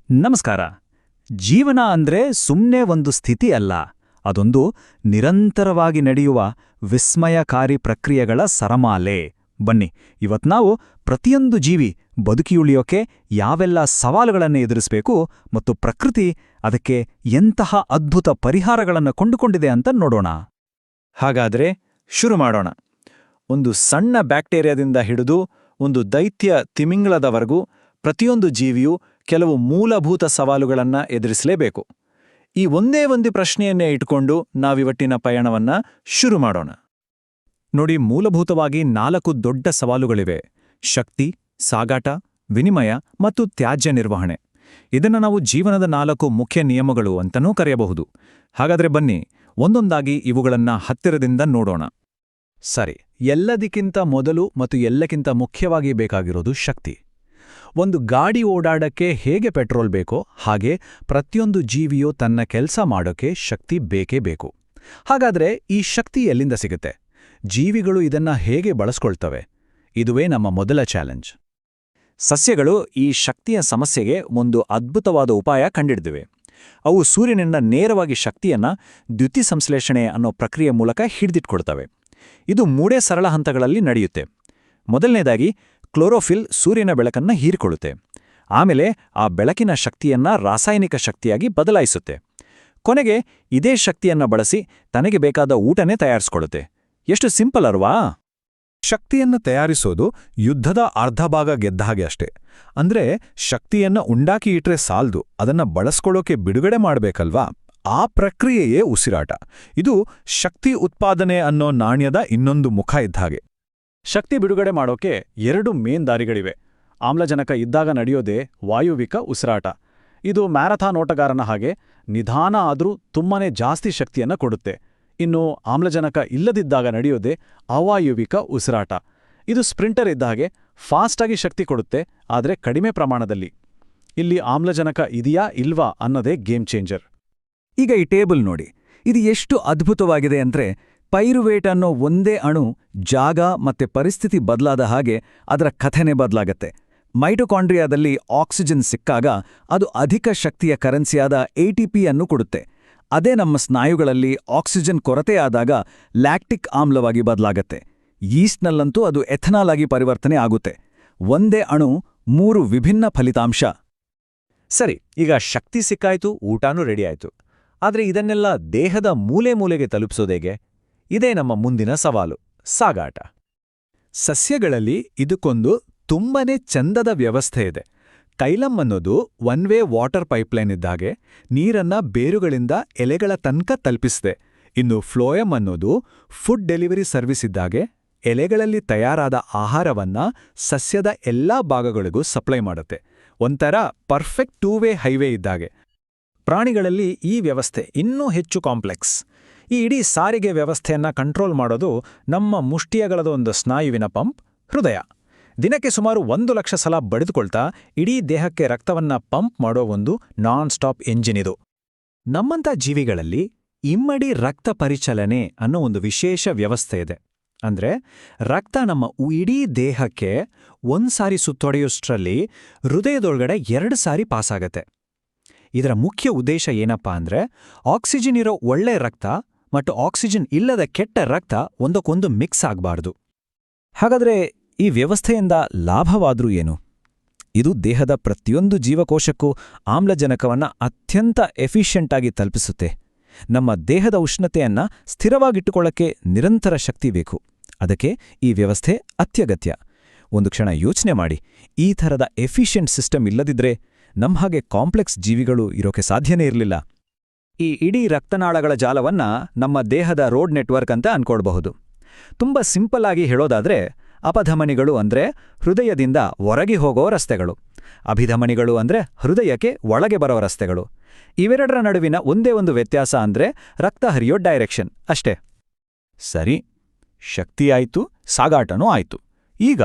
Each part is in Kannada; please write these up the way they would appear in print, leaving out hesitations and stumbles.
ನಮಸ್ಕಾರ. ಜೀವನ ಅಂದ್ರೆ ಸುಮ್ಮನೆ ಒಂದು ಸ್ಥಿತಿ ಅಲ್ಲ, ಅದೊಂದು ನಿರಂತರವಾಗಿ ನಡೆಯುವ ವಿಸ್ಮಯಕಾರಿ ಪ್ರಕ್ರಿಯೆಗಳ ಸರಮಾಲೆ. ಬನ್ನಿ, ಇವತ್ ನಾವು ಪ್ರತಿಯೊಂದು ಜೀವಿ ಬದುಕಿಯುಳಿಯೋಕೆ ಯಾವೆಲ್ಲ ಸವಾಲುಗಳನ್ನು ಎದುರಿಸಬೇಕು ಮತ್ತು ಪ್ರಕೃತಿ ಅದಕ್ಕೆ ಎಂತಹ ಅದ್ಭುತ ಪರಿಹಾರಗಳನ್ನು ಕೊಂಡುಕೊಂಡಿದೆ ಅಂತ ನೋಡೋಣ. ಹಾಗಾದ್ರೆ ಶುರು ಮಾಡೋಣ. ಒಂದು ಸಣ್ಣ ಬ್ಯಾಕ್ಟೀರಿಯಾದಿಂದ ಹಿಡಿದು ಒಂದು ದೈತ್ಯ ತಿಮಿಂಗಳದವರೆಗೂ ಪ್ರತಿಯೊಂದು ಜೀವಿಯೂ ಕೆಲವು ಮೂಲಭೂತ ಸವಾಲುಗಳನ್ನ ಎದುರಿಸಲೇಬೇಕು. ಈ ಒಂದೇ ಒಂದು ಪ್ರಶ್ನೆಯನ್ನೇ ಇಟ್ಕೊಂಡು ನಾವಿವಟ್ಟಿನ ಪಯಣವನ್ನ ಶುರು ಮಾಡೋಣ. ನೋಡಿ, ಮೂಲಭೂತವಾಗಿ 4 ದೊಡ್ಡ ಸವಾಲುಗಳಿವೆ: ಶಕ್ತಿ, ಸಾಗಾಟ, ವಿನಿಮಯ ಮತ್ತು ತ್ಯಾಜ್ಯ ನಿರ್ವಹಣೆ. ಇದನ್ನು ನಾವು ಜೀವನದ 4 ಮುಖ್ಯ ನಿಯಮಗಳು ಅಂತನೂ ಕರೆಯಬಹುದು. ಹಾಗಾದ್ರೆ ಬನ್ನಿ, ಒಂದೊಂದಾಗಿ ಇವುಗಳನ್ನ ಹತ್ತಿರದಿಂದ ನೋಡೋಣ. ಸರಿ, ಎಲ್ಲದಕ್ಕಿಂತ ಮೊದಲು ಮತ್ತು ಎಲ್ಲಕ್ಕಿಂತ ಮುಖ್ಯವಾಗಿ ಬೇಕಾಗಿರೋದು ಶಕ್ತಿ. ಒಂದು ಗಾಡಿ ಓಡಾಡಕ್ಕೆ ಹೇಗೆ ಪೆಟ್ರೋಲ್ ಬೇಕೋ ಹಾಗೆ ಪ್ರತಿಯೊಂದು ಜೀವಿಯೂ ತನ್ನ ಕೆಲಸ ಮಾಡೋಕೆ ಶಕ್ತಿ ಬೇಕೇ ಬೇಕು. ಹಾಗಾದ್ರೆ ಈ ಶಕ್ತಿ ಎಲ್ಲಿಂದ ಸಿಗುತ್ತೆ? ಜೀವಿಗಳು ಇದನ್ನ ಹೇಗೆ ಬಳಸ್ಕೊಳ್ತವೆ? ಇದುವೇ ನಮ್ಮ ಮೊದಲ ಚಾಲೆಂಜ್. ಸಸ್ಯಗಳು ಈ ಶಕ್ತಿಯ ಸಮಸ್ಯೆಗೆ ಒಂದು ಅದ್ಭುತವಾದ ಉಪಾಯ ಕಂಡಿಡಿದಿವೆ. ಅವು ಸೂರ್ಯನಿಂದ ನೇರವಾಗಿ ಶಕ್ತಿಯನ್ನ ದ್ಯುತಿಸಂಶ್ಲೇಷಣೆ ಅನ್ನೋ ಪ್ರಕ್ರಿಯೆ ಮೂಲಕ ಹಿಡಿದಿಟ್ಕೊಳ್ತವೆ. ಇದು 3 ಸರಳ ಹಂತಗಳಲ್ಲಿ ನಡೆಯುತ್ತೆ. ಮೊದಲನೇದಾಗಿ, ಕ್ಲೋರೋಫಿಲ್ ಸೂರ್ಯನ ಬೆಳಕನ್ನ ಹೀರಿಕೊಳ್ಳುತ್ತೆ. ಆಮೇಲೆ ಆ ಬೆಳಕಿನ ಶಕ್ತಿಯನ್ನ ರಾಸಾಯನಿಕ ಶಕ್ತಿಯಾಗಿ ಬದಲಾಯಿಸುತ್ತೆ. ಕೊನೆಗೆ ಇದೇ ಶಕ್ತಿಯನ್ನ ಬಳಸಿ ತನಗೆ ಬೇಕಾದ ಊಟನೇ ತಯಾರಿಸ್ಕೊಳ್ಳುತ್ತೆ. ಎಷ್ಟು ಸಿಂಪಲ್ ಅಲ್ವಾ? ಶಕ್ತಿಯನ್ನ ತಯಾರಿಸೋದು ಯುದ್ಧದ ಅರ್ಧ ಭಾಗ ಗೆದ್ದ ಹಾಗೆ ಅಷ್ಟೇ. ಅಂದ್ರೆ ಶಕ್ತಿಯನ್ನ ಉಂಡಾಕಿ ಇಟ್ರೆ ಸಾಲ್ದು, ಅದನ್ನ ಬಳಸ್ಕೊಳ್ಳೋಕೆ ಬಿಡುಗಡೆ ಮಾಡ್ಬೇಕಲ್ವಾ? ಆ ಪ್ರಕ್ರಿಯೆಯೇ ಉಸಿರಾಟ. ಇದು ಶಕ್ತಿ ಉತ್ಪಾದನೆ ಅನ್ನೋ ನಾಣ್ಯದ ಇನ್ನೊಂದು ಮುಖ ಇದ್ದ ಹಾಗೆ. ಶಕ್ತಿ ಬಿಡುಗಡೆ ಮಾಡೋಕೆ 2 ಮೇನ್ ದಾರಿಗಳಿವೆ. ಆಮ್ಲಜನಕ ಇದ್ದಾಗ ನಡೆಯೋದೇ ವಾಯುವಿಕ ಉಸಿರಾಟ. ಇದು ಮ್ಯಾರಥಾನ್ ಓಟಗಾರನ ಹಾಗೆ ನಿಧಾನ ಆದ್ರೂ ತುಂಬಾನೇ ಜಾಸ್ತಿ ಶಕ್ತಿಯನ್ನ ಕೊಡುತ್ತೆ. ಇನ್ನು ಆಮ್ಲಜನಕ ಇಲ್ಲದಿದ್ದಾಗ ನಡೆಯೋದೇ ಅವಾಯುವಿಕ ಉಸಿರಾಟ. ಇದು ಸ್ಪ್ರಿಂಟರ್ ಇದ್ದ ಹಾಗೆ ಫಾಸ್ಟಾಗಿ ಶಕ್ತಿ ಕೊಡುತ್ತೆ, ಆದರೆ ಕಡಿಮೆ ಪ್ರಮಾಣದಲ್ಲಿ. ಇಲ್ಲಿ ಆಮ್ಲಜನಕ ಇದೆಯಾ ಇಲ್ವಾ ಅನ್ನೋದೇ ಗೇಮ್ ಚೇಂಜರ್. ಈಗ ಈ ಟೇಬಲ್ ನೋಡಿ, ಇದು ಎಷ್ಟು ಅದ್ಭುತವಾಗಿದೆ ಅಂದ್ರೆ, ಪೈರುವೇಟ್ ಅನ್ನೋ ಒಂದೇ ಅಣು ಜಾಗ ಮತ್ತೆ ಪರಿಸ್ಥಿತಿ ಬದಲಾದ ಹಾಗೆ ಅದರ ಕಥೆನೇ ಬದಲಾಗತ್ತೆ. ಮೈಟೊಕಾಂಡ್ರಿಯಾದಲ್ಲಿ ಆಕ್ಸಿಜನ್ ಸಿಕ್ಕಾಗ ಅದು ಅಧಿಕ ಶಕ್ತಿಯ ಕರೆನ್ಸಿಯಾದ ATP ಅನ್ನು ಕೊಡುತ್ತೆ. ಅದೇ ನಮ್ಮ ಸ್ನಾಯುಗಳಲ್ಲಿ ಆಕ್ಸಿಜನ್ ಕೊರತೆಯಾದಾಗ ಲ್ಯಾಕ್ಟಿಕ್ ಆಮ್ಲವಾಗಿ ಬದಲಾಗತ್ತೆ. ಯೀಸ್ಟ್ನಲ್ಲಂತೂ ಅದು ಎಥನಾಲ್ ಆಗಿ ಪರಿವರ್ತನೆ ಆಗುತ್ತೆ. ಒಂದೇ ಅಣು 3 ವಿಭಿನ್ನ ಫಲಿತಾಂಶ. ಸರಿ, ಈಗ ಶಕ್ತಿ ಸಿಕ್ಕಾಯ್ತು, ಊಟನೂ ರೆಡಿ ಆಯ್ತು. ಆದ್ರೆ ಇದನ್ನೆಲ್ಲ ದೇಹದ ಮೂಲೆ ಮೂಲೆಗೆ ತಲುಪಿಸೋದೇಗೆ? ಇದೇ ನಮ್ಮ ಮುಂದಿನ ಸವಾಲು: ಸಾಗಾಟ. ಸಸ್ಯಗಳಲ್ಲಿ ಇದಕ್ಕೊಂದು ತುಂಬನೇ ಚಂದದ ವ್ಯವಸ್ಥೆ ಇದೆ. ಟೈಲಮ್ ಅನ್ನೋದು ಒನ್ ವೇ ವಾಟರ್ ಪೈಪ್ಲೈನ್ ಇದ್ದಾಗೆ ನೀರನ್ನ ಬೇರುಗಳಿಂದ ಎಲೆಗಳ ತನಕ ತಲುಪಿಸಿದೆ. ಇನ್ನು ಫ್ಲೋಯಮ್ ಅನ್ನೋದು ಫುಡ್ ಡೆಲಿವರಿ ಸರ್ವಿಸ್ ಇದ್ದಾಗೆ ಎಲೆಗಳಲ್ಲಿ ತಯಾರಾದ ಆಹಾರವನ್ನ ಸಸ್ಯದ ಎಲ್ಲಾ ಭಾಗಗಳಿಗೂ ಸಪ್ಲೈ ಮಾಡುತ್ತೆ. ಒಂಥರ ಪರ್ಫೆಕ್ಟ್ 2 ವೇ ಹೈವೇ ಇದ್ದಾಗೆ. ಪ್ರಾಣಿಗಳಲ್ಲಿ ಈ ವ್ಯವಸ್ಥೆ ಇನ್ನೂ ಹೆಚ್ಚು ಕಾಂಪ್ಲೆಕ್ಸ್. ಈ ಇಡೀ ಸಾರಿಗೆ ವ್ಯವಸ್ಥೆಯನ್ನ ಕಂಟ್ರೋಲ್ ಮಾಡೋದು ನಮ್ಮ ಮುಷ್ಟಿಯಗಳದ ಒಂದು ಸ್ನಾಯುವಿನ ಪಂಪ್, ಹೃದಯ. ದಿನಕ್ಕೆ ಸುಮಾರು 1 ಲಕ್ಷ ಸಲ ಬಡಿದುಕೊಳ್ತಾ ಇಡೀ ದೇಹಕ್ಕೆ ರಕ್ತವನ್ನ ಪಂಪ್ ಮಾಡೋ ಒಂದು ನಾನ್ ಸ್ಟಾಪ್ ಎಂಜಿನ್ ಇದು. ನಮ್ಮಂಥ ಜೀವಿಗಳಲ್ಲಿ ಇಮ್ಮಡಿ ರಕ್ತ ಪರಿಚಲನೆ ಅನ್ನೋ ಒಂದು ವಿಶೇಷ ವ್ಯವಸ್ಥೆ ಇದೆ. ಅಂದ್ರೆ ರಕ್ತ ನಮ್ಮ ಇಡೀ ದೇಹಕ್ಕೆ 1 ಸಾರಿ ಸುತ್ತೊಡೆಯೋಷ್ಟ್ರಲ್ಲಿ ಹೃದಯದೊಳಗಡೆ 2 ಸಾರಿ ಪಾಸಾಗತ್ತೆ. ಇದರ ಮುಖ್ಯ ಉದ್ದೇಶ ಏನಪ್ಪಾ ಅಂದ್ರೆ, ಆಕ್ಸಿಜನ್ ಇರೋ ಒಳ್ಳೆ ರಕ್ತ ಮತ್ತು ಆಕ್ಸಿಜನ್ ಇಲ್ಲದ ಕೆಟ್ಟ ರಕ್ತ ಒಂದಕ್ಕೊಂದು ಮಿಕ್ಸ್ ಆಗಬಾರ್ದು. ಹಾಗಾದ್ರೆ ಈ ವ್ಯವಸ್ಥೆಯಿಂದ ಲಾಭವಾದ್ರೂ ಏನು? ಇದು ದೇಹದ ಪ್ರತಿಯೊಂದು ಜೀವಕೋಶಕ್ಕೂ ಆಮ್ಲಜನಕವನ್ನ ಅತ್ಯಂತ ಎಫಿಷಿಯೆಂಟ್ ಆಗಿ ತಲುಪಿಸುತ್ತೆ. ನಮ್ಮ ದೇಹದ ಉಷ್ಣತೆಯನ್ನ ಸ್ಥಿರವಾಗಿಟ್ಟುಕೊಳ್ಳಕ್ಕೆ ನಿರಂತರ ಶಕ್ತಿ ಬೇಕು. ಅದಕ್ಕೆ ಈ ವ್ಯವಸ್ಥೆ ಅತ್ಯಗತ್ಯ. ಒಂದು ಕ್ಷಣ ಯೋಚನೆ ಮಾಡಿ, ಈ ಥರದ ಎಫಿಷಿಯೆಂಟ್ ಸಿಸ್ಟಮ್ ಇಲ್ಲದಿದ್ರೆ ನಮ್ಮ ಹಾಗೆ ಕಾಂಪ್ಲೆಕ್ಸ್ ಜೀವಿಗಳು ಇರೋಕೆ ಸಾಧ್ಯನೇ ಇರಲಿಲ್ಲ. ಈ ಇಡೀ ರಕ್ತನಾಳಗಳ ಜಾಲವನ್ನ ನಮ್ಮ ದೇಹದ ರೋಡ್ ನೆಟ್ವರ್ಕ್ ಅಂತ ಅನ್ಕೊಳ್ಬಹುದು. ತುಂಬಾ ಸಿಂಪಲ್ ಆಗಿ ಹೇಳೋದಾದ್ರೆ, ಅಪಧಮನಿಗಳು ಅಂದ್ರೆ ಹೃದಯದಿಂದ ಹೊರಗೆ ಹೋಗೋ ರಸ್ತೆಗಳು, ಅಭಿಧಮನಿಗಳು ಅಂದ್ರೆ ಹೃದಯಕ್ಕೆ ಒಳಗೆ ಬರೋ ರಸ್ತೆಗಳು. ಇವೆರಡರ ನಡುವಿನ ಒಂದೇ ಒಂದು ವ್ಯತ್ಯಾಸ ಅಂದ್ರೆ ರಕ್ತ ಹರಿಯೋ ಡೈರೆಕ್ಷನ್ ಅಷ್ಟೇ. ಸರಿ, ಶಕ್ತಿ ಆಯ್ತು, ಸಾಗಾಟನೂ ಆಯ್ತು. ಈಗ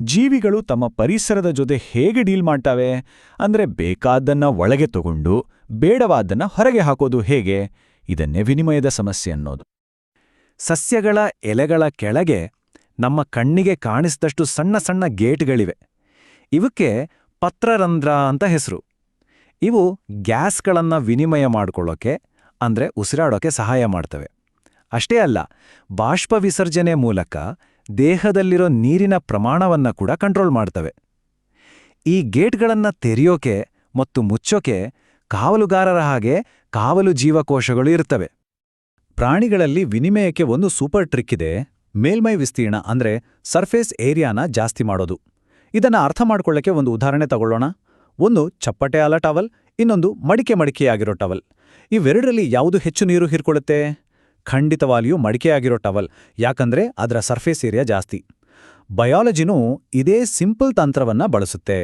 ಜೀವಿಗಳು ತಮ್ಮ ಪರಿಸರದ ಜೊತೆ ಹೇಗೆ ಡೀಲ್ ಮಾಡ್ತಾವೆ? ಅಂದ್ರೆ ಬೇಕಾದ್ದನ್ನ ಒಳಗೆ ತಗೊಂಡು ಬೇಡವಾದ್ದನ್ನ ಹೊರಗೆ ಹಾಕೋದು ಹೇಗೆ? ಇದನ್ನೇ ವಿನಿಮಯದ ಸಮಸ್ಯೆ ಅನ್ನೋದು. ಸಸ್ಯಗಳ ಎಲೆಗಳ ಕೆಳಗೆ ನಮ್ಮ ಕಣ್ಣಿಗೆ ಕಾಣಿಸಿದಷ್ಟು ಸಣ್ಣ ಸಣ್ಣ ಗೇಟ್ಗಳಿವೆ. ಇವಕ್ಕೆ ಪತ್ರರಂಧ್ರ ಅಂತ ಹೆಸರು. ಇವು ಗ್ಯಾಸ್ಗಳನ್ನು ವಿನಿಮಯ ಮಾಡ್ಕೊಳ್ಳೋಕೆ ಅಂದ್ರೆ ಉಸಿರಾಡೋಕೆ ಸಹಾಯ ಮಾಡ್ತವೆ. ಅಷ್ಟೇ ಅಲ್ಲ, ಬಾಷ್ಪ ವಿಸರ್ಜನೆ ಮೂಲಕ ದೇಹದಲ್ಲಿರೋ ನೀರಿನ ಪ್ರಮಾಣವನ್ನ ಕೂಡ ಕಂಟ್ರೋಲ್ ಮಾಡ್ತವೆ. ಈ ಗೇಟ್ಗಳನ್ನು ತೆರೆಯೋಕೆ ಮತ್ತು ಮುಚ್ಚೋಕೆ ಕಾವಲುಗಾರರ ಹಾಗೆ ಕಾವಲು ಜೀವಕೋಶಗಳು ಇರ್ತವೆ. ಪ್ರಾಣಿಗಳಲ್ಲಿ ವಿನಿಮಯಕ್ಕೆ ಒಂದು ಸೂಪರ್ ಟ್ರಿಕ್ ಇದೆ, ಮೇಲ್ಮೈ ವಿಸ್ತೀರ್ಣ ಅಂದ್ರೆ ಸರ್ಫೇಸ್ ಏರಿಯಾನ ಜಾಸ್ತಿ ಮಾಡೋದು. ಇದನ್ನ ಅರ್ಥ ಮಾಡ್ಕೊಳ್ಳೋಕೆ ಒಂದು ಉದಾಹರಣೆ ತಗೊಳ್ಳೋಣ. ಒಂದು ಚಪ್ಪಟೆ ಆಲ ಟವಲ್, ಇನ್ನೊಂದು ಮಡಿಕೆಯಾಗಿರೋ ಟವಲ್. ಇವೆರಡರಲ್ಲಿ ಯಾವುದು ಹೆಚ್ಚು ನೀರು ಹೀರ್ಕೊಳ್ಳುತ್ತೆ? ಖಂಡಿತವಾಗಿಯೂ ಮಡಿಕೆಯಾಗಿರೋ ಟವಲ್, ಯಾಕಂದ್ರೆ ಅದರ ಸರ್ಫೇಸ್ ಏರಿಯಾ ಜಾಸ್ತಿ. ಬಯಾಲಜಿನೂ ಇದೇ ಸಿಂಪಲ್ ತಂತ್ರವನ್ನ ಬಳಸುತ್ತೆ.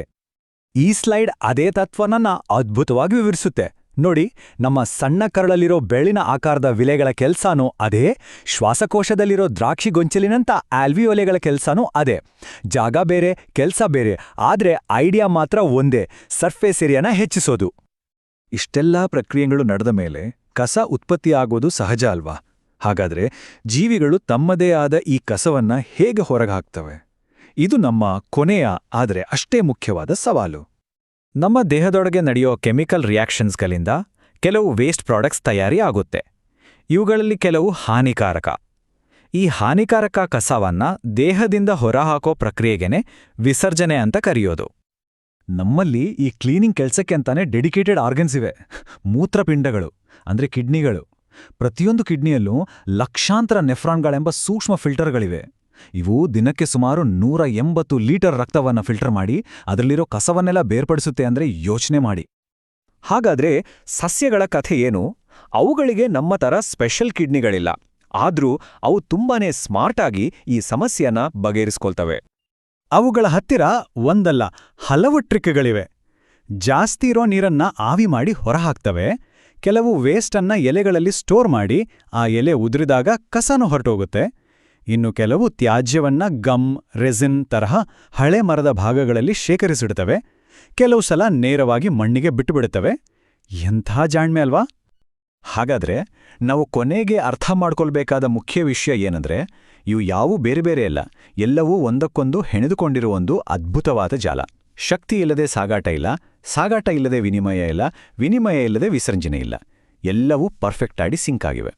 ಈ ಸ್ಲೈಡ್ ಅದೇ ತತ್ವನನ್ನ ಅದ್ಭುತವಾಗಿ ವಿವರಿಸುತ್ತೆ. ನೋಡಿ, ನಮ್ಮ ಸಣ್ಣ ಕರಳಲ್ಲಿರೋ ಬೆಳ್ಳಿನ ಆಕಾರದ ವಿಲೆಗಳ ಕೆಲ್ಸಾನೂ ಅದೇ, ಶ್ವಾಸಕೋಶದಲ್ಲಿರೋ ದ್ರಾಕ್ಷಿ ಗೊಂಚಲಿನಂಥ ಆಲ್ವಿಯೋಲೆಗಳ ಕೆಲ್ಸಾನೂ ಅದೇ. ಜಾಗ ಬೇರೆ, ಕೆಲ್ಸ ಬೇರೆ, ಆದ್ರೆ ಐಡಿಯಾ ಮಾತ್ರ ಒಂದೇ, ಸರ್ಫೇಸ್ ಏರಿಯಾನ ಹೆಚ್ಚಿಸೋದು. ಇಷ್ಟೆಲ್ಲಾ ಪ್ರಕ್ರಿಯೆಗಳು ನಡೆದ ಮೇಲೆ ಕಸ ಉತ್ಪತ್ತಿಯಾಗೋದು ಸಹಜ ಅಲ್ವಾ? ಹಾಗಾದ್ರೆ ಜೀವಿಗಳು ತಮ್ಮದೇ ಆದ ಈ ಕಸವನ್ನ ಹೇಗೆ ಹೊರಗೆ ಹಾಕ್ತವೆ? ಇದು ನಮ್ಮ ಕೊನೆಯ ಆದರೆ ಅಷ್ಟೇ ಮುಖ್ಯವಾದ ಸವಾಲು. ನಮ್ಮ ದೇಹದೊಳಗೆ ನಡೆಯೋ ಕೆಮಿಕಲ್ ರಿಯಾಕ್ಷನ್ಸ್ಗಳಿಂದ ಕೆಲವು ವೇಸ್ಟ್ ಪ್ರಾಡಕ್ಟ್ಸ್ ತಯಾರಿ ಆಗುತ್ತೆ. ಇವುಗಳಲ್ಲಿ ಕೆಲವು ಹಾನಿಕಾರಕ. ಈ ಹಾನಿಕಾರಕ ಕಸವನ್ನ ದೇಹದಿಂದ ಹೊರಹಾಕೋ ಪ್ರಕ್ರಿಯೆಗೆನೆ ವಿಸರ್ಜನೆ ಅಂತ ಕರೆಯೋದು. ನಮ್ಮಲ್ಲಿ ಈ ಕ್ಲೀನಿಂಗ್ ಕೆಲ್ಸಕ್ಕೆ ಅಂತಾನೆ ಡೆಡಿಕೇಟೆಡ್ ಆರ್ಗನ್ಸ್ ಇವೆ. ಮೂತ್ರಪಿಂಡಗಳು ಅಂದ್ರೆ ಕಿಡ್ನಿಗಳು. ಪ್ರತಿಯೊಂದು ಕಿಡ್ನಿಯಲ್ಲೂ ಲಕ್ಷಾಂತರ ನೆಫ್ರಾನ್ಗಳೆಂಬ ಸೂಕ್ಷ್ಮ ಫಿಲ್ಟರ್ಗಳಿವೆ. ಇವು ದಿನಕ್ಕೆ ಸುಮಾರು 180 ಲೀಟರ್ ರಕ್ತವನ್ನ ಫಿಲ್ಟರ್ ಮಾಡಿ ಅದರಲ್ಲಿರೋ ಕಸವನ್ನೆಲ್ಲ ಬೇರ್ಪಡಿಸುತ್ತೆ ಅಂದ್ರೆ ಯೋಚನೆ ಮಾಡಿ. ಹಾಗಾದ್ರೆ ಸಸ್ಯಗಳ ಕಥೆ ಏನು? ಅವುಗಳಿಗೆ ನಮ್ಮ ಥರ ಸ್ಪೆಷಲ್ ಕಿಡ್ನಿಗಳಿಲ್ಲ, ಆದ್ರೂ ಅವು ತುಂಬಾನೇ ಸ್ಮಾರ್ಟಾಗಿ ಈ ಸಮಸ್ಯೆಯನ್ನ ಬಗೆಹರಿಸ್ಕೊಳ್ತವೆ. ಅವುಗಳ ಹತ್ತಿರ ಒಂದಲ್ಲ ಹಲವು ಟ್ರಿಕ್ಗಳಿವೆ. ಜಾಸ್ತಿ ಇರೋ ನೀರನ್ನ ಆವಿ ಮಾಡಿ ಹೊರಹಾಕ್ತವೆ. ಕೆಲವು ವೇಸ್ಟನ್ನ ಎಲೆಗಳಲ್ಲಿ ಸ್ಟೋರ್ ಮಾಡಿ ಆ ಎಲೆ ಉದುರಿದಾಗ ಕಸನೂ ಹೊರಟೋಗುತ್ತೆ. ಇನ್ನು ಕೆಲವು ತ್ಯಾಜ್ಯವನ್ನ ಗಮ್, ರೆಸಿನ್ ತರಹ ಹಳೆ ಮರದ ಭಾಗಗಳಲ್ಲಿ ಶೇಖರಿಸಿಡ್ತವೆ. ಕೆಲವು ಸಲ ನೇರವಾಗಿ ಮಣ್ಣಿಗೆ ಬಿಟ್ಟುಬಿಡುತ್ತವೆ. ಎಂಥ ಜಾಣ್ಮೆ ಅಲ್ವಾ? ಹಾಗಾದ್ರೆ ನಾವು ಕೊನೆಗೆ ಅರ್ಥ ಮಾಡ್ಕೊಳ್ಬೇಕಾದ ಮುಖ್ಯ ವಿಷಯ ಏನಂದ್ರೆ, ಇವು ಯಾವೂ ಬೇರೆ ಬೇರೆ ಅಲ್ಲ, ಎಲ್ಲವೂ ಒಂದಕ್ಕೊಂದು ಹೆಣೆದುಕೊಂಡಿರುವ ಒಂದು ಅದ್ಭುತವಾದ ಜಾಲ. ಶಕ್ತಿ ಇಲ್ಲದೆ ಸಾಗಾಟ ಇಲ್ಲ, ಸಾಗಾಟ ಇಲ್ಲದೆ ವಿನಿಮಯ ಇಲ್ಲ, ವಿನಿಮಯ ಇಲ್ಲದೆ ವಿಸರ್ಜನೆ ಇಲ್ಲ. ಎಲ್ಲವೂ ಪರ್ಫೆಕ್ಟ್ ಆಗಿ ಸಿಂಕ್ ಆಗಿವೆ.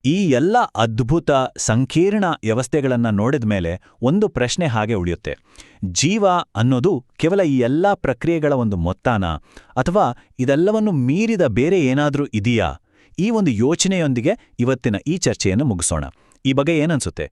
ಈ ಎಲ್ಲ ಅದ್ಭುತ ಸಂಕೀರ್ಣ ವ್ಯವಸ್ಥೆಗಳನ್ನ ನೋಡಿದ ಮೇಲೆ ಒಂದು ಪ್ರಶ್ನೆ ಹಾಗೆ ಉಳಿಯುತ್ತೆ. ಜೀವ ಅನ್ನೋದು ಕೇವಲ ಈ ಎಲ್ಲಾ ಪ್ರಕ್ರಿಯೆಗಳ ಒಂದು ಮೊತ್ತಾನ, ಅಥವಾ ಇದೆಲ್ಲವನ್ನು ಮೀರಿದ ಬೇರೆ ಏನಾದ್ರೂ ಇದೆಯಾ? ಈ ಒಂದು ಯೋಚನೆಯೊಂದಿಗೆ ಇವತ್ತಿನ ಈ ಚರ್ಚೆಯನ್ನು ಮುಗಿಸೋಣ. ಈ ಬಗ್ಗೆ ಏನನ್ಸುತ್ತೆ?